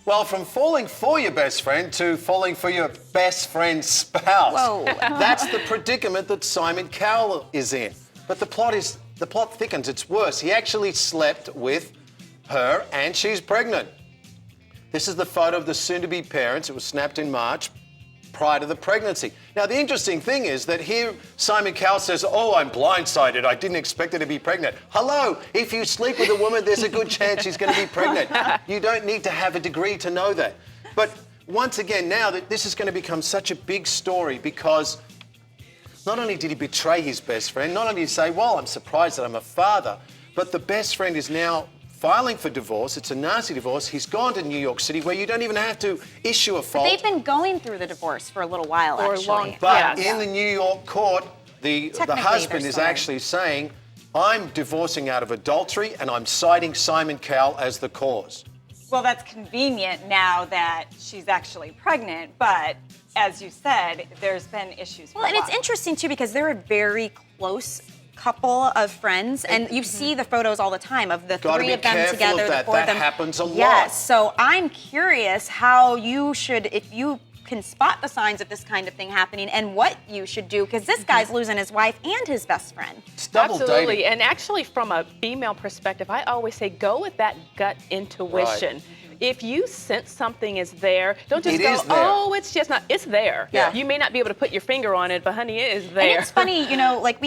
Well, from falling for your best friend to falling for your best friend's spouse. Whoa. That's the predicament that Simon Cowell is in. But the plot thickens. It's worse. He actually slept with her and she's pregnant. This is the photo of the soon-to-be parents. It was snapped in March prior to the pregnancy. Now, the interesting thing is that here Simon Cowell says, oh, I'm blindsided. I didn't expect her to be pregnant. Hello, if you sleep with a woman, there's a good chance she's going to be pregnant. You don't need to have a degree to know that. But once again, now that this is going to become such a big story because not only did he betray his best friend, not only did he say, well, I'm surprised that I'm a father, but the best friend is now filing for divorce. It's a nasty divorce. He's gone to New York City where you don't even have to issue a fault. They've been going through the divorce for a little while, actually. But in the New York court, the husband is actually saying, I'm divorcing out of adultery and I'm citing Simon Cowell as the cause. Well, that's convenient now that she's actually pregnant, but as you said, there's been issues. Well, and it's interesting too because they're a very close couple of friends, and you see the photos all the time of the three of them together, the four of them. That happens a lot. Yes, so I'm curious how you should, if you can spot the signs of this kind of thing happening, and what you should do, because this guy's losing his wife and his best friend. It's double Absolutely, dating. and actually from a female perspective, I always say go with that gut intuition. Right. If you sense something is there, don't just go, oh, it's just not, it's there. Yeah. You may not be able to put your finger on it, but honey, it is there. And it's funny, you know, like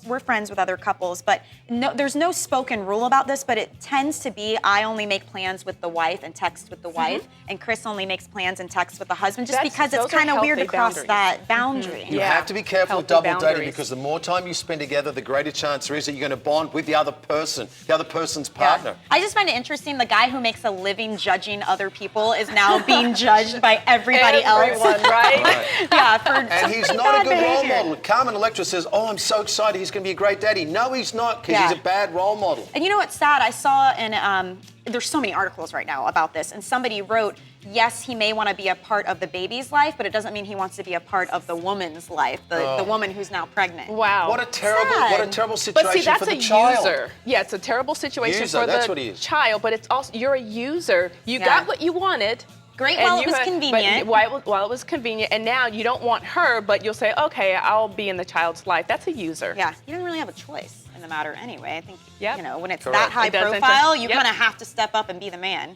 we're friends with other couples, but there's no spoken rule about this, but it tends to be I only make plans with the wife and text with the wife, and Chris only makes plans and texts with the husband, just because it's kind of weird to cross that boundary. You have to be careful with double dating because the more time you spend together, the greater chance there is that you're going to bond with the other person, the other person's partner. I just find it interesting, the guy who makes a living judging other people is now being judged by everybody else. Right? And he's not a good role model. Carmen Electra says, oh, I'm so excited, he's going to be a great daddy. No, he's not, because he's a bad role model. And you know what's sad? I saw in, there's so many articles right now about this, and somebody wrote, yes, he may want to be a part of the baby's life, but it doesn't mean he wants to be a part of the woman's life, the woman who's now pregnant. Wow. What a terrible situation but see, that's for the a child. User. Yeah, it's a terrible situation for that's the what he is. child, but it's also, you're a user. You got what you wanted. Great while it was convenient. While it was convenient, and now you don't want her, but you'll say, okay, I'll be in the child's life. That's a user. Yeah, you don't really have a choice in the matter anyway. I think, you know, when it's Correct. that high profile, you kind of have to step up and be the man.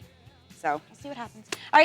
So we'll see what happens. All right.